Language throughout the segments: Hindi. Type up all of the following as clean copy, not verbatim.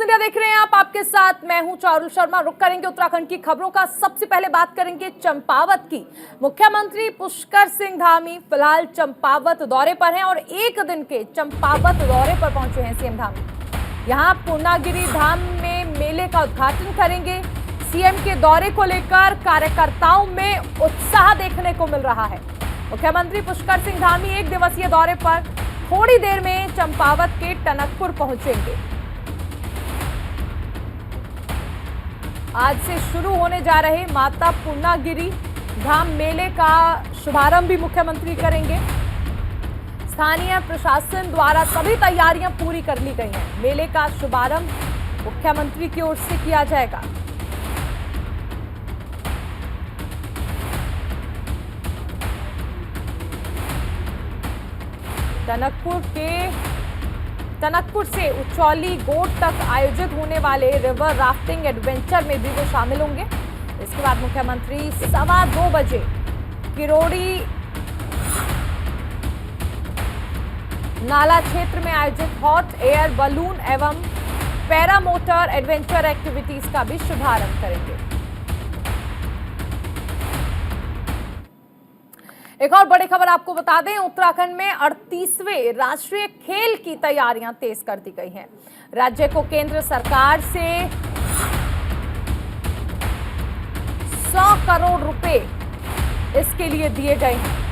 इंडिया देख रहे हैं आप, आपके साथ मैं हूं चारुल शर्मा। रुक करेंगे उत्तराखंड की खबरों का। सबसे पहले बात करेंगे चंपावत की। मुख्यमंत्री पुष्कर सिंह धामी फिलहाल चंपावत दौरे पर हैं और एक दिन के चंपावत दौरे पर पहुंचे हैं सीएम धामी। यहां पूर्णागिरि धाम में मेले का उद्घाटन करेंगे। सीएम के दौरे को लेकर कार्यकर्ताओं में उत्साह देखने को मिल रहा है। मुख्यमंत्री पुष्कर सिंह धामी एक दिवसीय दौरे पर थोड़ी देर में चंपावत के टनकपुर पहुंचेंगे। आज से शुरू होने जा रहे माता पूर्णागिरि धाम मेले का शुभारंभ भी मुख्यमंत्री करेंगे। स्थानीय प्रशासन द्वारा सभी तैयारियां पूरी कर ली गई हैं। मेले का शुभारंभ मुख्यमंत्री की ओर से किया जाएगा। टनकपुर से उचौली गोट तक आयोजित होने वाले रिवर राफ्टिंग एडवेंचर में भी वो शामिल होंगे। इसके बाद मुख्यमंत्री 2:15 बजे किरोड़ी नाला क्षेत्र में आयोजित हॉट एयर बलून एवं पैरामोटर एडवेंचर एक्टिविटीज का भी शुभारंभ करेंगे। एक और बड़ी खबर आपको बता दें, उत्तराखंड में 38वें राष्ट्रीय खेल की तैयारियां तेज कर दी गई हैं। राज्य को केंद्र सरकार से 100 करोड़ रुपए इसके लिए दिए गए हैं।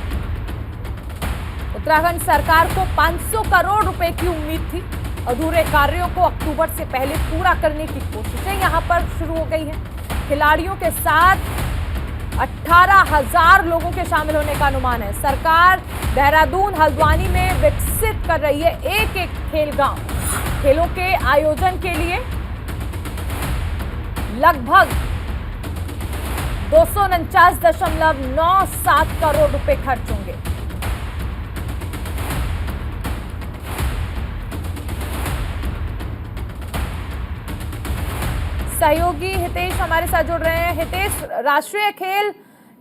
उत्तराखंड सरकार को 500 करोड़ रुपए की उम्मीद थी। अधूरे कार्यों को अक्टूबर से पहले पूरा करने की कोशिशें यहां पर शुरू हो गई हैं। खिलाड़ियों के साथ 18,000 लोगों के शामिल होने का अनुमान है। सरकार देहरादून हल्द्वानी में विकसित कर रही है एक एक खेल गांव। खेलों के आयोजन के लिए लगभग 249.97 करोड़ रुपए खर्च होंगे। सहयोगी हितेश हमारे साथ जुड़ रहे हैं। हितेश, राष्ट्रीय खेल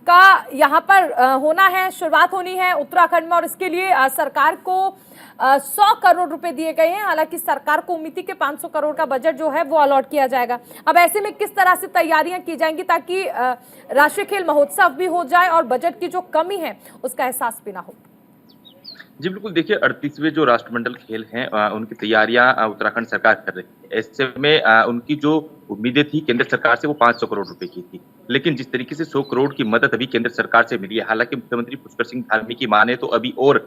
का यहाँ पर होना है, शुरुआत होनी है उत्तराखंड में और इसके लिए सरकार को 100 करोड़ रुपए दिए गए हैं। हालांकि सरकार को उम्मीद थी कि 500 करोड़ का बजट जो है वो अलॉट किया जाएगा। अब ऐसे में किस तरह से तैयारियां की जाएंगी ताकि राष्ट्रीय खेल महोत्सव भी हो जाए और बजट की जो कमी है उसका एहसास भी ना हो? जी बिल्कुल, देखिए 38वें जो राष्ट्रमंडल खेल हैं उनकी तैयारियां उत्तराखंड सरकार कर रही है। ऐसे में उनकी जो उम्मीदें थी केंद्र सरकार से वो 500 करोड़ रुपए की थी, लेकिन जिस तरीके से 100 करोड़ की मदद अभी केंद्र सरकार से मिली है, हालांकि मुख्यमंत्री पुष्कर सिंह धामी की माने तो अभी और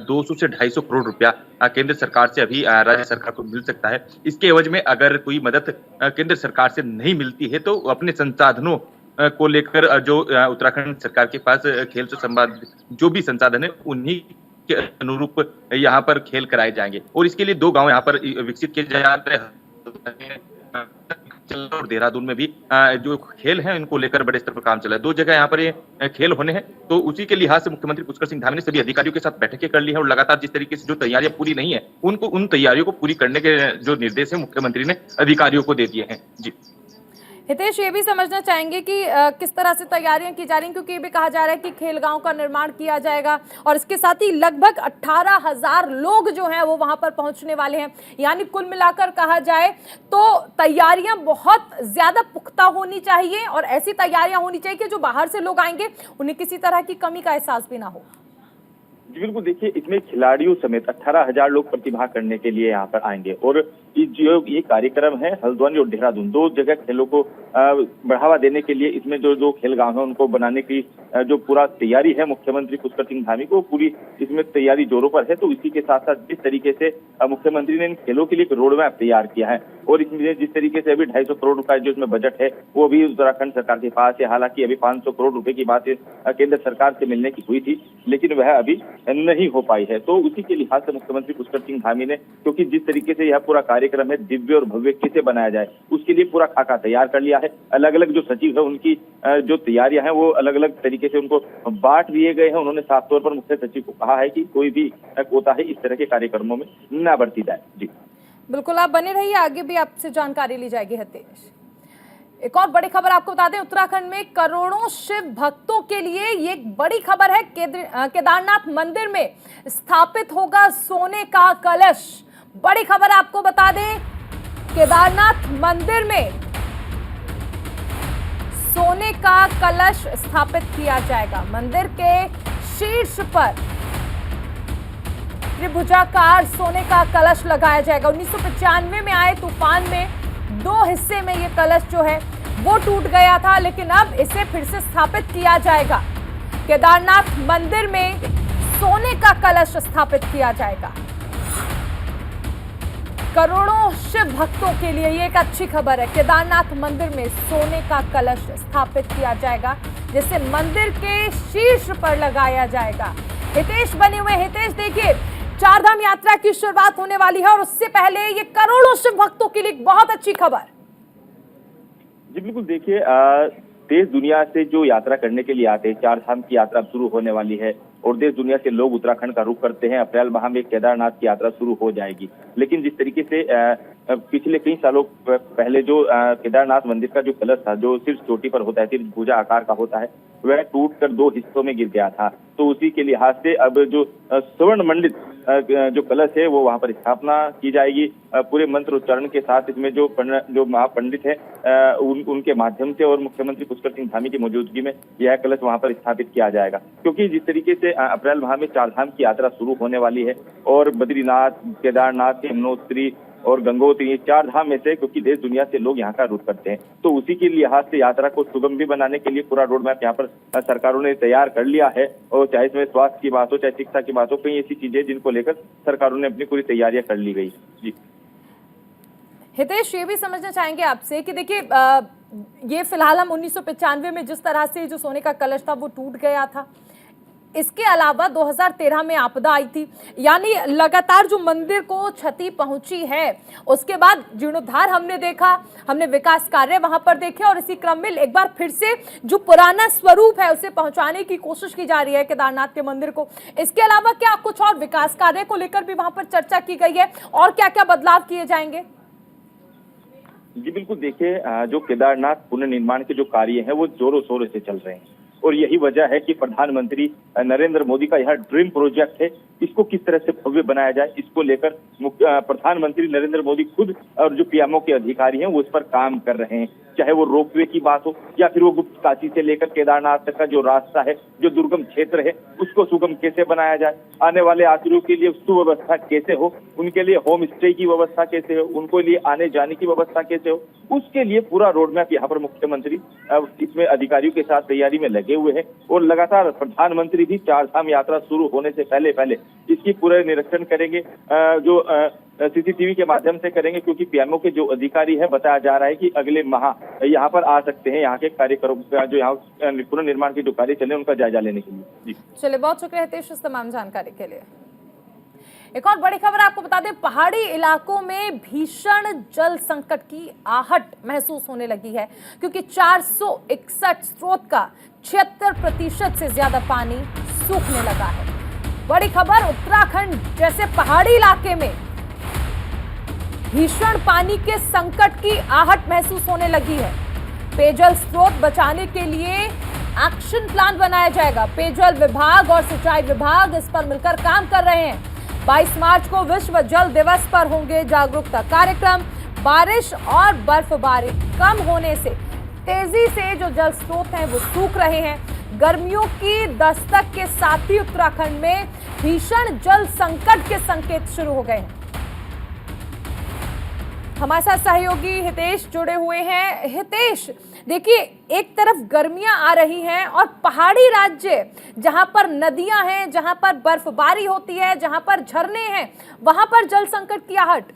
200 से 250 करोड़ रुपया केंद्र सरकार से अभी राज्य सरकार को मिल सकता है। इसके एवज में अगर कोई मदद केंद्र सरकार से नहीं मिलती है तो अपने संसाधनों को लेकर जो उत्तराखंड सरकार के पास खेल से संबंधित जो भी संसाधन है उन्हीं के अनुरूप यहाँ पर खेल कराए जाएंगे। और इसके लिए 2 गांव यहाँ पर विकसित किए जा रहे हैं। और देहरादून में भी जो खेल हैं इनको लेकर बड़े स्तर पर काम चला है। 2 जगह यहाँ पर ये खेल होने हैं, तो उसी के लिहाज से मुख्यमंत्री पुष्कर सिंह धामी ने सभी अधिकारियों के साथ बैठकें कर ली है और लगातार जिस तरीके से जो तैयारियां पूरी नहीं है उनको उन तैयारियों को पूरी करने के जो निर्देश है मुख्यमंत्री ने अधिकारियों को दे दिए हैं। जी हितेश, ये भी समझना चाहेंगे कि किस तरह से तैयारियां की जा रही हैं, क्योंकि ये भी कहा जा रहा है कि खेल गांव का निर्माण किया जाएगा और इसके साथ ही लगभग 18,000 लोग जो हैं वो वहां पर पहुंचने वाले हैं। यानी कुल मिलाकर कहा जाए तो तैयारियां बहुत ज्यादा पुख्ता होनी चाहिए और ऐसी तैयारियां होनी चाहिए कि जो बाहर से लोग आएंगे उन्हें किसी तरह की कमी का एहसास भी ना हो। जी बिल्कुल, देखिए इसमें खिलाड़ियों समेत 18,000 लोग प्रतिभाग करने के लिए यहाँ पर आएंगे और जो ये कार्यक्रम है हल्द्वानी और देहरादून 2 जगह खेलों को बढ़ावा देने के लिए इसमें जो खेल गांव है उनको बनाने की जो पूरा तैयारी है मुख्यमंत्री पुष्कर सिंह धामी को पूरी इसमें तैयारी जोरों पर है। तो इसी के साथ साथ जिस तरीके से मुख्यमंत्री ने इन खेलों के लिए एक रोड मैप तैयार किया है और इसमें जिस तरीके से अभी 250 करोड़ रुपए जो इसमें बजट है वो भी उत्तराखंड सरकार के पास है। हालांकि अभी 500 करोड़ रुपए की बात केंद्र सरकार से मिलने की हुई थी लेकिन वह अभी नहीं हो पाई है। तो उसी के लिहाज से मुख्यमंत्री पुष्कर सिंह धामी ने, क्योंकि जिस तरीके से यह पूरा कार्यक्रम है दिव्य और भव्य कैसे बनाया जाए उसके लिए पूरा खाका तैयार कर लिया है। अलग अलग जो सचिव है उनकी जो तैयारियां हैं वो अलग अलग तरीके से उनको बांट दिए गए हैं। उन्होंने साफ तौर पर मुख्य सचिव को कहा है कि कोई भी कोताही इस तरह के कार्यक्रमों में न बरती जाए। जी बिल्कुल, आप बने रहिए, आगे भी आपसे जानकारी ली जाएगी। हितेश, एक और बड़ी खबर आपको बता दें, उत्तराखंड में करोड़ों शिव भक्तों के लिए ये एक बड़ी खबर है। केदारनाथ मंदिर में स्थापित होगा सोने का कलश। बड़ी खबर आपको बता दें, केदारनाथ मंदिर में सोने का कलश स्थापित किया जाएगा। मंदिर के शीर्ष पर त्रिभुजाकार सोने का कलश लगाया जाएगा। 1995 में आए तूफान में 2 हिस्से में ये कलश जो है वो टूट गया था, लेकिन अब इसे फिर से स्थापित किया जाएगा। केदारनाथ मंदिर में सोने का कलश स्थापित किया जाएगा। करोड़ों शिव भक्तों के लिए ये एक अच्छी खबर है। केदारनाथ मंदिर में सोने का कलश स्थापित किया जाएगा, जिसे मंदिर के शीर्ष पर लगाया जाएगा। हितेश बने हुए। हितेश, देखिए, चारधाम यात्रा की शुरुआत होने वाली है और उससे पहले ये करोड़ों शिव भक्तों के लिए एक बहुत अच्छी खबर। जी बिल्कुल, देखिए देश दुनिया से जो यात्रा करने के लिए आते हैं, चारधाम की यात्रा शुरू होने वाली है और देश दुनिया से लोग उत्तराखंड का रुख करते हैं। अप्रैल माह में केदारनाथ की यात्रा शुरू हो जाएगी, लेकिन जिस तरीके से पिछले कई सालों पहले जो केदारनाथ मंदिर का जो कलश था, जो सिर्फ चोटी पर होता है, सिर्फ भुजा आकार का होता है, वह टूटकर 2 हिस्सों में गिर गया था। तो उसी के लिहाज से अब जो स्वर्ण मंडित जो कलश है वो वहां पर स्थापना की जाएगी। पूरे मंत्र उच्चारण के साथ इसमें जो महापंडित है उनके माध्यम से और मुख्यमंत्री पुष्कर सिंह धामी की मौजूदगी में यह कलश वहां पर स्थापित किया जाएगा। क्योंकि जिस तरीके से अप्रैल माह में चारधाम की यात्रा शुरू होने वाली है और बद्रीनाथ, केदारनाथ, यमुनोत्री और गंगोत्री, ये 4 धाम में से, क्योंकि देश दुनिया से लोग यहाँ का रुख करते हैं, तो उसी के लिहाज से यात्रा को सुगम भी बनाने के लिए पूरा रोड मैप यहाँ पर सरकारों ने तैयार कर लिया है। और चाहे इसमें स्वास्थ्य की बात हो, चाहे शिक्षा की बात हो, कई ऐसी चीजें जिनको लेकर सरकारों ने अपनी पूरी तैयारियां कर ली गई। जी हितेश, ये भी समझना चाहेंगे आपसे कि देखिए, ये फिलहाल हम 1995 में जिस तरह से जो सोने का कलश था वो टूट गया था, इसके अलावा 2013 में आपदा आई थी, यानी लगातार जो मंदिर को क्षति पहुंची है, उसके बाद जीर्णोद्धार हमने देखा, हमने विकास कार्य वहां पर देखे और इसी क्रम में एक बार फिर से जो पुराना स्वरूप है उसे पहुंचाने की कोशिश की जा रही है केदारनाथ के मंदिर को। इसके अलावा क्या कुछ और विकास कार्य को लेकर भी वहां पर चर्चा की गई है और क्या क्या बदलाव किए जाएंगे? जी बिल्कुल, देखिए जो केदारनाथ पुनर्निर्माण के जो कार्य हैं वो जोरों शोरों से चल रहे हैं और यही वजह है कि प्रधानमंत्री नरेंद्र मोदी का यह ड्रीम प्रोजेक्ट है। इसको किस तरह से भव्य बनाया जाए, इसको लेकर प्रधानमंत्री नरेंद्र मोदी खुद और जो पीएमओ के अधिकारी हैं वो इस पर काम कर रहे हैं। चाहे वो रोपवे की बात हो या फिर वो गुप्त काशी से लेकर केदारनाथ तक का जो रास्ता है, जो दुर्गम क्षेत्र है, उसको सुगम कैसे बनाया जाए, आने वाले यात्रियों के लिए सुव्यवस्था कैसे हो, उनके लिए होम स्टे की व्यवस्था कैसे हो, उनको लिए आने जाने की व्यवस्था कैसे हो, उसके लिए पूरा रोड मैप यहाँ पर मुख्यमंत्री इसमें अधिकारियों के साथ तैयारी में लगे हुए हैं। और लगातार प्रधानमंत्री भी चारधाम यात्रा शुरू होने से पहले इसकी पूरे निरीक्षण करेंगे, जो सीसीटीवी के माध्यम से करेंगे, क्योंकि पीएमओ के जो अधिकारी है बताया जा रहा है कि अगले माह यहाँ पर आ सकते हैं, यहाँ के कार्यक्रम जो यहाँ पुनर्निर्माण के जो कार्य चले उनका जायजा लेने के लिए। चलिए, बहुत शुक्रिया हितेश इस तमाम जानकारी के लिए। एक और बड़ी खबर आपको बता दें, पहाड़ी इलाकों में भीषण जल संकट की आहट महसूस होने लगी है, क्योंकि 461 स्रोत का 76% से ज्यादा पानी सूखने लगा है। बड़ी खबर, उत्तराखंड जैसे पहाड़ी इलाके में भीषण पानी के संकट की आहट महसूस होने लगी है। पेयजल स्रोत बचाने के लिए एक्शन प्लान बनाया जाएगा। पेयजल विभाग और सिंचाई विभाग इस पर मिलकर काम कर रहे हैं। 22 मार्च को विश्व जल दिवस पर होंगे जागरूकता कार्यक्रम। बारिश और बर्फबारी कम होने से तेजी से जो जल स्रोत हैं वो सूख रहे हैं। गर्मियों की दस्तक के साथ ही उत्तराखंड में भीषण जल संकट के संकेत शुरू हो गए हैं। हमारे साथ सहयोगी हितेश जुड़े हुए हैं। हितेश, देखिए, एक तरफ गर्मियां आ रही हैं और पहाड़ी राज्य जहां पर नदियां हैं, जहां पर बर्फबारी होती है, जहां पर झरने हैं, वहां पर जल संकट की आहट।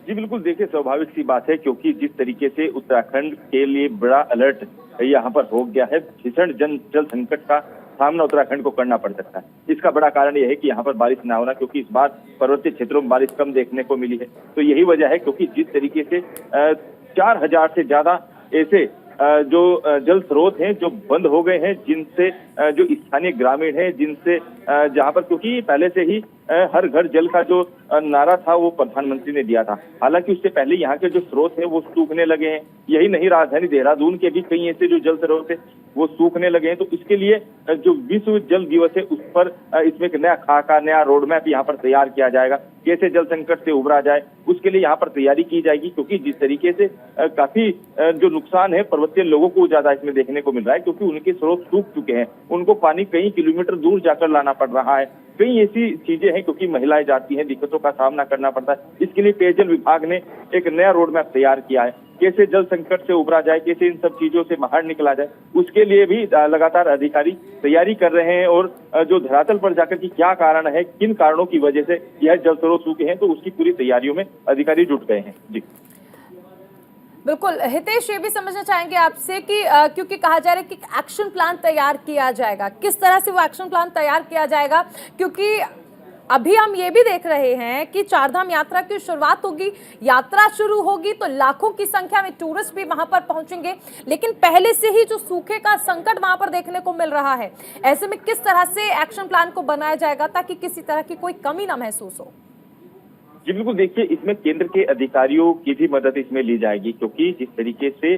जी बिल्कुल, देखिए, स्वाभाविक सी बात है, क्योंकि जिस तरीके से उत्तराखंड के लिए बड़ा अलर्ट यहाँ पर हो गया है, भीषण जल संकट का सामना उत्तराखंड को करना पड़ सकता है। इसका बड़ा कारण यह है कि यहाँ पर बारिश ना होना, क्योंकि इस बार पर्वतीय क्षेत्रों में बारिश कम देखने को मिली है। तो यही वजह है, क्योंकि जिस तरीके से 4000 से ज्यादा ऐसे जो जल स्रोत हैं जो बंद हो गए हैं, जिनसे जो स्थानीय ग्रामीण हैं, जिनसे जहां पर, क्योंकि पहले से ही हर घर जल का जो नारा था वो प्रधानमंत्री ने दिया था। हालांकि उससे पहले यहाँ के जो स्रोत हैं वो सूखने लगे हैं। यही नहीं, राजधानी देहरादून के भी कई ऐसे जो जल स्रोत है वो सूखने लगे हैं। तो इसके लिए जो विश्व जल दिवस है उस पर इसमें एक नया खाका, नया रोड मैप यहाँ पर तैयार किया जाएगा। कैसे जल संकट से उबरा जाए उसके लिए यहाँ पर तैयारी की जाएगी, क्योंकि जिस तरीके से काफी जो नुकसान है पर्वतीय लोगों को ज्यादा इसमें देखने को मिल रहा है, क्योंकि उनके स्रोत सूख चुके हैं, उनको पानी कई किलोमीटर दूर जाकर लाना पड़ रहा है। कई ऐसी चीजें हैं, क्योंकि महिलाएं जाती हैं, दिक्कतों का सामना करना पड़ता है। इसके लिए पेयजल विभाग ने एक नया रोड मैप तैयार किया है। कैसे जल संकट से उबरा जाए, कैसे इन सब चीजों से बाहर निकला जाए, उसके लिए भी लगातार अधिकारी तैयारी कर रहे हैं। और जो धरातल पर जाकर की क्या कारण है, किन कारणों की वजह से यह जल स्रोत सूखे हैं, तो उसकी पूरी तैयारियों में अधिकारी जुट गए हैं। जी बिल्कुल। हितेश, ये भी समझना चाहेंगे आपसे कि क्योंकि कहा जा रहा है कि एक्शन प्लान तैयार किया जाएगा, किस तरह से वो एक्शन प्लान तैयार किया जाएगा? क्योंकि अभी हम ये भी देख रहे हैं कि चारधाम यात्रा की शुरुआत होगी, यात्रा शुरू होगी तो लाखों की संख्या में टूरिस्ट भी वहां पर पहुंचेंगे, लेकिन पहले से ही जो सूखे का संकट वहां पर देखने को मिल रहा है, ऐसे में किस तरह से एक्शन प्लान को बनाया जाएगा ताकि किसी तरह की कोई कमी ना महसूस हो? जी बिल्कुल, देखिए इसमें केंद्र के अधिकारियों की भी मदद इसमें ली जाएगी, क्योंकि जिस तरीके से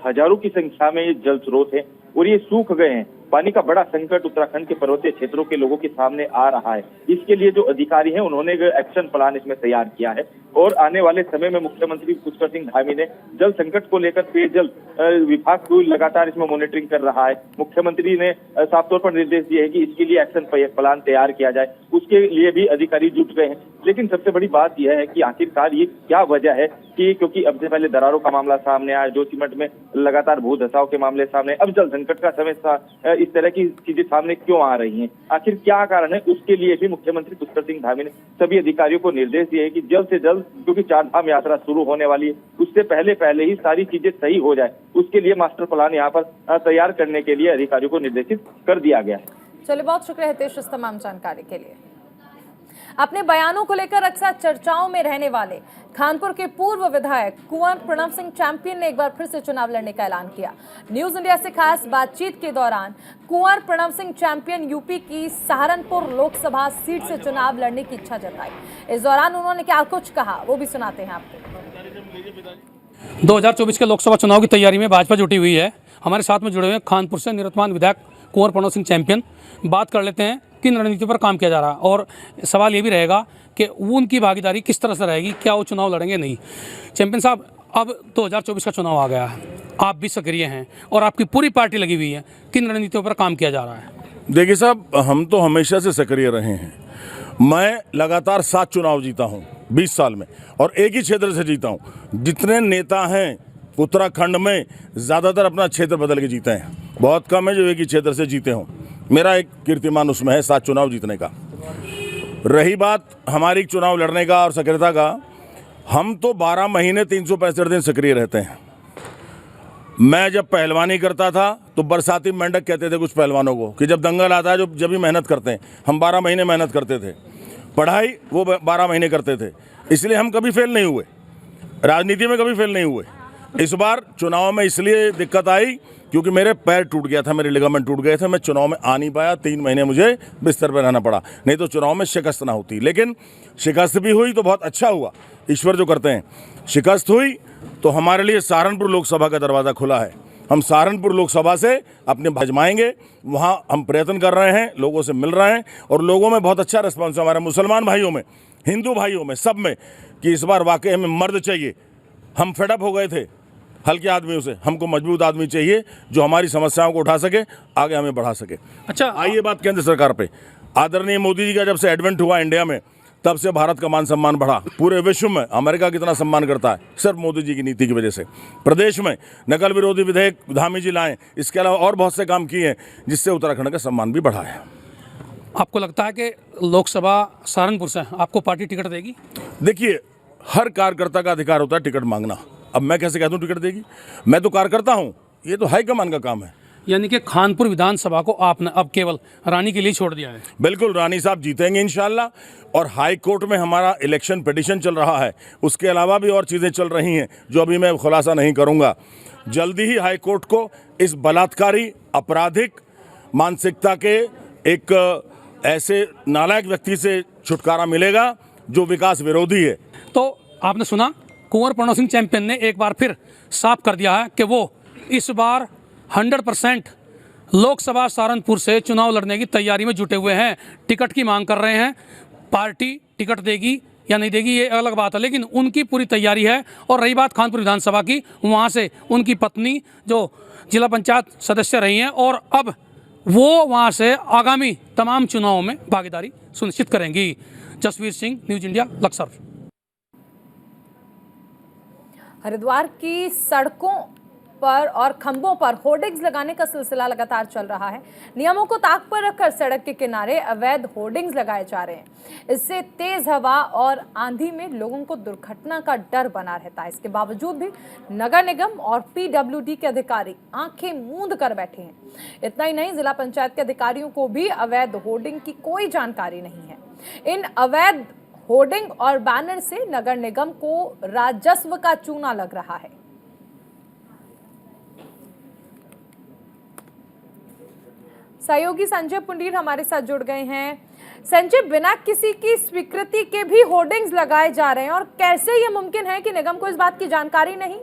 हजारों की संख्या में जल स्रोत है और ये सूख गए हैं, पानी का बड़ा संकट उत्तराखंड के पर्वतीय क्षेत्रों के लोगों के सामने आ रहा है। इसके लिए जो अधिकारी हैं उन्होंने एक एक्शन प्लान इसमें तैयार किया है और आने वाले समय में मुख्यमंत्री पुष्कर सिंह धामी ने जल संकट को लेकर पेयजल विभाग को लगातार इसमें मॉनिटरिंग कर रहा है। मुख्यमंत्री ने साफ तौर पर निर्देश दिए हैं कि इसके लिए एक्शन प्लान तैयार किया जाए, उसके लिए भी अधिकारी जुट गए हैं। लेकिन सबसे बड़ी बात यह है कि आखिरकार ये क्या वजह है कि, क्योंकि अब से पहले दरारों का मामला सामने आया, जोशीमठ में लगातार भू धसाव के मामले सामने, अब जल संकट का समय इस तरह की चीजें सामने क्यों आ रही हैं, आखिर क्या कारण है, उसके लिए भी मुख्यमंत्री पुष्कर सिंह धामी ने सभी अधिकारियों को निर्देश दिए हैं कि जल्द से जल्द, क्योंकि चारधाम यात्रा शुरू होने वाली है, उससे पहले ही सारी चीजें सही हो जाए, उसके लिए मास्टर प्लान यहाँ पर तैयार करने के लिए अधिकारियों को निर्देशित कर दिया गया है। चलिए, बहुत शुक्रिया हितेश इस तमाम जानकारी के लिए। अपने बयानों को लेकर अक्सर चर्चाओं में रहने वाले खानपुर के पूर्व विधायक कुंवर प्रणव सिंह चैंपियन ने एक बार फिर से चुनाव लड़ने का ऐलान किया। न्यूज इंडिया से खास बातचीत के दौरान कुंवर प्रणव सिंह चैंपियन यूपी की सहारनपुर लोकसभा सीट से चुनाव लड़ने की इच्छा जताई। इस दौरान उन्होंने क्या कुछ कहा वो भी सुनाते हैं आपको। 2024 के लोकसभा चुनाव की तैयारी में भाजपा जुटी हुई है। हमारे साथ में जुड़े हुए खानपुर से निवर्तमान विधायक कुंवर प्रणव सिंह चैंपियन। बात कर लेते हैं किन रणनीति पर काम किया जा रहा है और सवाल ये भी रहेगा कि उनकी भागीदारी किस तरह से रहेगी, क्या वो चुनाव लड़ेंगे नहीं। चैंपियन साहब, अब 2024 का चुनाव आ गया है, आप भी सक्रिय हैं और आपकी पूरी पार्टी लगी हुई है, किन रणनीतियों पर काम किया जा रहा है? देखिए साहब, हम तो हमेशा से सक्रिय रहे हैं। मैं लगातार 7 चुनाव जीता हूं 20 साल में और एक ही क्षेत्र से जीता हूं। जितने नेता हैं उत्तराखंड में ज़्यादातर अपना क्षेत्र बदल के जीते हैं, बहुत कम है जो एक ही क्षेत्र से जीते हों। मेरा एक कीर्तिमान उसमें है 7 चुनाव जीतने का। रही बात हमारी चुनाव लड़ने का और सक्रियता का, हम तो 12 महीने 365 दिन सक्रिय रहते हैं। मैं जब पहलवानी करता था तो बरसाती मेंढक कहते थे कुछ पहलवानों को कि जब दंगल आता है जब भी मेहनत करते हैं, हम 12 महीने मेहनत करते थे। पढ़ाई वो 12 महीने करते थे, इसलिए हम कभी फेल नहीं हुए, राजनीति में कभी फेल नहीं हुए। इस बार चुनाव में इसलिए दिक्कत आई क्योंकि मेरे पैर टूट गया था, मेरे लिगामेंट टूट गए थे, मैं चुनाव में आ नहीं पाया। 3 महीने मुझे बिस्तर पर रहना पड़ा, नहीं तो चुनाव में शिकस्त ना होती। लेकिन शिकस्त भी हुई तो बहुत अच्छा हुआ, ईश्वर जो करते हैं। शिकस्त हुई तो हमारे लिए सहारनपुर लोकसभा का दरवाज़ा खुला है। हम सहारनपुर लोकसभा से अपने भजमाएंगे, वहाँ हम प्रयत्न कर रहे हैं, लोगों से मिल रहे हैं और लोगों में बहुत अच्छा रिस्पॉन्स है, हमारे मुसलमान भाइयों में, हिंदू भाइयों में, सब में, कि इस बार वाकई हमें मर्द चाहिए। हम फेडअप हो गए थे हल्के आदमियों से, हमको मजबूत आदमी चाहिए जो हमारी समस्याओं को उठा सके, आगे हमें बढ़ा सके। अच्छा, आइए बात केंद्र सरकार पे। आदरणीय मोदी जी का जब से एडवेंट हुआ इंडिया में, तब से भारत का मान सम्मान बढ़ा। पूरे विश्व में अमेरिका कितना सम्मान करता है, सिर्फ मोदी जी की नीति की वजह से। प्रदेश में नकल विरोधी विधेयक धामी जी लाए, इसके अलावा और बहुत से काम किए हैं जिससे उत्तराखंड का सम्मान भी बढ़ा है। आपको लगता है कि लोकसभा सहारनपुर से आपको पार्टी टिकट देगी? देखिए, हर कार्यकर्ता का अधिकार होता है टिकट मांगना। अब मैं कैसे कह दूं टिकट देगी? मैं तो कार्यकर्ता हूं, ये तो हाईकमान का काम है। यानी कि खानपुर विधानसभा को आपने अब केवल रानी के लिए छोड़ दिया है? बिल्कुल, रानी साहब जीतेंगे इंशाल्लाह। और हाई कोर्ट में हमारा इलेक्शन पिटीशन चल रहा है, उसके अलावा भी और चीज़ें चल रही हैं जो अभी मैं खुलासा नहीं करूंगा। जल्दी ही हाई कोर्ट को इस बलात्कारी आपराधिक मानसिकता के एक ऐसे नालायक व्यक्ति से छुटकारा मिलेगा जो विकास विरोधी है। तो आपने सुना, कुंवर प्रणव सिंह चैंपियन ने एक बार फिर साफ कर दिया है कि वो इस बार 100% लोकसभा सहारनपुर से चुनाव लड़ने की तैयारी में जुटे हुए हैं। टिकट की मांग कर रहे हैं। पार्टी टिकट देगी या नहीं देगी ये अलग बात है, लेकिन उनकी पूरी तैयारी है। और रही बात कानपुर विधानसभा की, वहाँ से उनकी पत्नी जो जिला पंचायत सदस्य रही हैं और अब वो वहाँ से आगामी तमाम चुनावों में भागीदारी सुनिश्चित करेंगी। Jasvir Singh, news India, Laksar. हरिद्वार की सड़कों पर और खंभों पर होर्डिंग्स लगाने का सिलसिला लगातार चल रहा है। नियमों को ताक पर रखकर सड़क के किनारे अवैध होर्डिंग्स लगाए जा रहे हैं। इससे तेज हवा और आंधी में लोगों को दुर्घटना का डर बना रहता है। इसके बावजूद भी नगर निगम और पीडब्ल्यूडी के अधिकारी आंखें मूंद कर बैठे हैं। इतना ही नहीं, जिला पंचायत के अधिकारियों को भी अवैध होर्डिंग की कोई जानकारी नहीं है। इन अवैध होर्डिंग और बैनर से नगर निगम को राजस्व का चूना लग रहा है। सहयोगी संजय पुंडीर हमारे साथ जुड़ गए हैं। संजय, बिना किसी की स्वीकृति के भी होर्डिंग्स लगाए जा रहे हैं और कैसे ये मुमकिन है कि निगम को इस बात की जानकारी नहीं?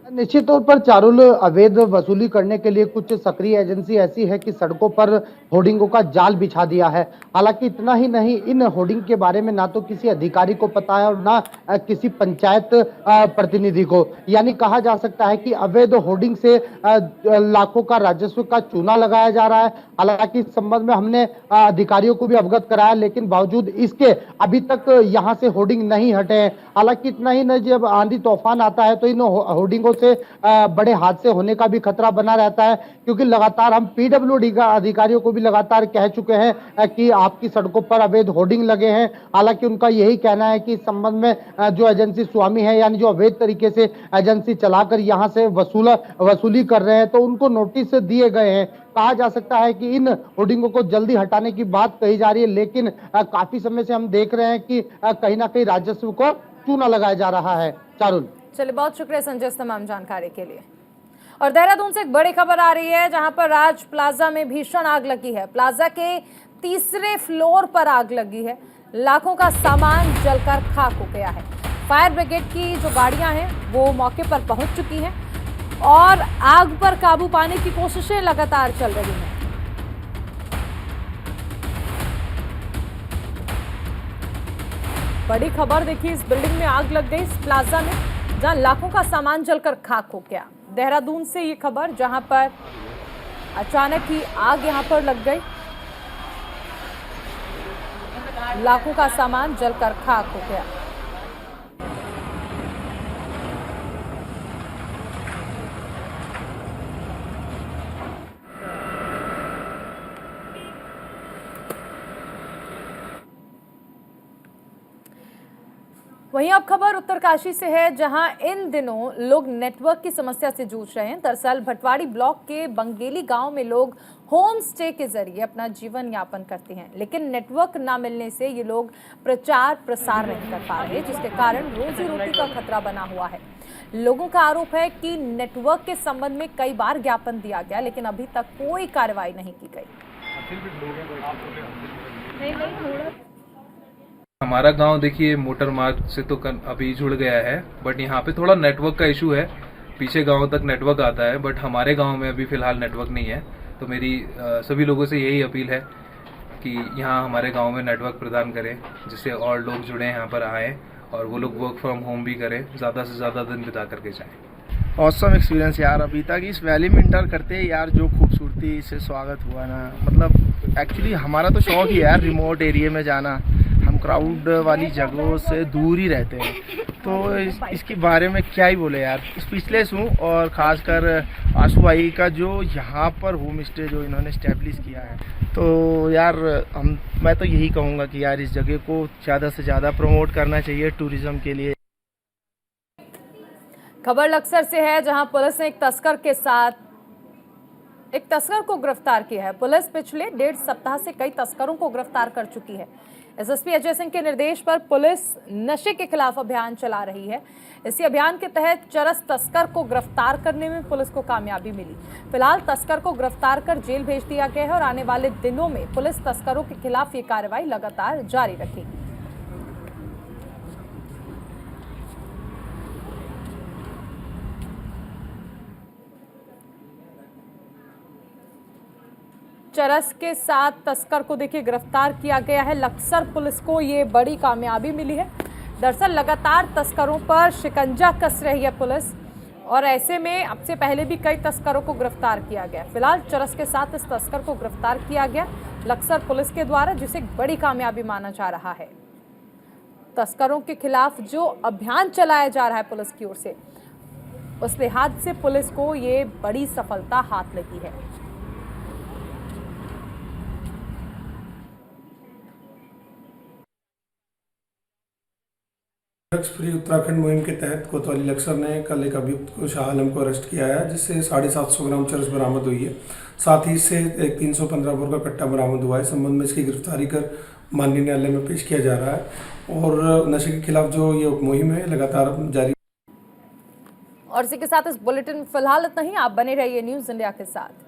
निश्चित तौर पर चारुल, अवैध वसूली करने के लिए कुछ सक्रिय एजेंसी ऐसी है कि सड़कों पर होर्डिंगों का जाल बिछा दिया है। हालांकि इतना ही नहीं, इन होर्डिंग के बारे में ना तो किसी अधिकारी को पता है और ना किसी पंचायत प्रतिनिधि को। यानी कहा जा सकता है कि अवैध होर्डिंग से लाखों का राजस्व का चूना लगाया जा रहा है। हालांकि इस संबंध में हमने अधिकारियों को भी अवगत कराया, लेकिन बावजूद इसके अभी तक यहाँ से होर्डिंग नहीं हटे हैं। हालांकि इतना ही नहीं, जब आंधी तूफान आता है तो इन होर्डिंगों से बड़े हादसे होने का भी खतरा बना रहता है, क्योंकि लगातार हम पीडब्ल्यूडी का अधिकारियों को भी लगातार कह चुके हैं कि आपकी सड़कों पर अवैध होर्डिंग लगे हैं। हालांकि उनका यही कहना है कि इस संबंध में जो एजेंसी स्वामी है, यानी जो अवैध तरीके से एजेंसी चलाकर यहां से वसूली कर रहे हैं, तो उनको नोटिस दिए गए हैं। कहा जा सकता है कि इन होर्डिंगों को जल्दी हटाने की बात कही जा रही है, लेकिन काफी समय से हम देख रहे हैं कि कहीं ना कहीं राजस्व को चूना लगाया जा रहा है। चारुल, चलिए, बहुत शुक्रिया संजय इस तमाम जानकारी के लिए। और देहरादून से एक बड़ी खबर आ रही है, जहां पर राज प्लाजा में भीषण आग लगी है। प्लाजा के तीसरे फ्लोर पर आग लगी है। लाखों का सामान जलकर खाक हो गया है। फायर ब्रिगेड की जो गाड़ियां हैं वो मौके पर पहुंच चुकी हैं और आग पर काबू पाने की कोशिशें लगातार चल रही हैं। बड़ी खबर देखिए, इस बिल्डिंग में आग लग गई, इस प्लाजा में, जहां लाखों का सामान जलकर खाक हो गया। देहरादून से ये खबर, जहां पर अचानक ही आग यहां पर लग गई, लाखों का सामान जलकर खाक हो गया। वहीं अब खबर उत्तरकाशी से है, जहां इन दिनों लोग नेटवर्क की समस्या से जूझ रहे हैं। दरअसल भटवाड़ी ब्लॉक के बंगेली गांव में लोग होम स्टे के जरिए अपना जीवन यापन करते हैं, लेकिन नेटवर्क ना मिलने से ये लोग प्रचार प्रसार नहीं कर पा रहे, जिसके कारण रोजी रोटी का खतरा बना हुआ है। लोगों का आरोप है कि नेटवर्क के संबंध में कई बार ज्ञापन दिया गया, लेकिन अभी तक कोई कार्रवाई नहीं की गई। हमारा गांव देखिए मोटर मार्ग से तो अभी जुड़ गया है, बट यहाँ पे थोड़ा नेटवर्क का इशू है। पीछे गांव तक नेटवर्क आता है, बट हमारे गांव में अभी फिलहाल नेटवर्क नहीं है। तो मेरी सभी लोगों से यही अपील है कि यहाँ हमारे गांव में नेटवर्क प्रदान करें, जिससे और लोग जुड़े यहाँ पर आएँ और वो लोग वर्क फ्रॉम होम भी करें, ज़्यादा से ज़्यादा दिन बिता करके जाएँ। ऑसम एक्सपीरियंस यार, अभी तक इस वैली में इंटर करते यार जो खूबसूरती से स्वागत हुआ ना, मतलब एक्चुअली हमारा तो शौक ही है यार रिमोट एरिया में जाना। हम क्राउड वाली जगहों से दूर ही रहते हैं, तो इसके बारे में क्या ही बोले यार, स्पीचलेस हूँ। और ख़ासकर आंसू भाई का जो यहाँ पर होम स्टे जो इन्होंने स्टैब्लिश किया है, तो यार मैं तो यही कहूँगा कि यार इस जगह को ज़्यादा से ज़्यादा प्रमोट करना चाहिए टूरिज्म के लिए। खबर लक्सर से है, जहां पुलिस ने एक तस्कर को गिरफ्तार किया है। पुलिस पिछले 1.5 सप्ताह से कई तस्करों को गिरफ्तार कर चुकी है। एसएसपी अजय सिंह के निर्देश पर पुलिस नशे के खिलाफ अभियान चला रही है। इसी अभियान के तहत चरस तस्कर को गिरफ्तार करने में पुलिस को कामयाबी मिली। फिलहाल तस्कर को गिरफ्तार कर जेल भेज दिया गया है और आने वाले दिनों में पुलिस तस्करों के खिलाफ ये कार्रवाई लगातार जारी रखेगी। चरस के साथ तस्कर को देखिए गिरफ्तार किया गया है। लक्सर पुलिस को ये बड़ी कामयाबी मिली है। दरअसल लगातार तस्करों पर शिकंजा कस रही है पुलिस और ऐसे में अब से पहले भी कई तस्करों को गिरफ्तार किया गया। फिलहाल चरस के साथ इस तस्कर को गिरफ्तार किया गया लक्सर पुलिस के द्वारा, जिसे एक बड़ी कामयाबी माना जा रहा है। तस्करों के खिलाफ जो अभियान चलाया जा रहा है पुलिस की ओर से, उस लिहाज से पुलिस को ये बड़ी सफलता हाथ लगी है। ड्रग्स फ्री उत्तराखंड मुहिम के तहत कोतवाली लक्सर ने कल एक अभियुक्त को शाह आलम को अरेस्ट किया है, जिससे 750 ग्राम चरस बरामद हुई है। साथ ही इससे एक 315 बोर का कट्टा बरामद हुआ है। इस संबंध में इसकी गिरफ्तारी कर माननीय न्यायालय में पेश किया जा रहा है और नशे के खिलाफ जो ये मुहिम है लगातार जारी। और इसी के साथ इस बुलेटिन में फिलहाल इतना ही। आप बने रहिए न्यूज़ इंडिया के साथ।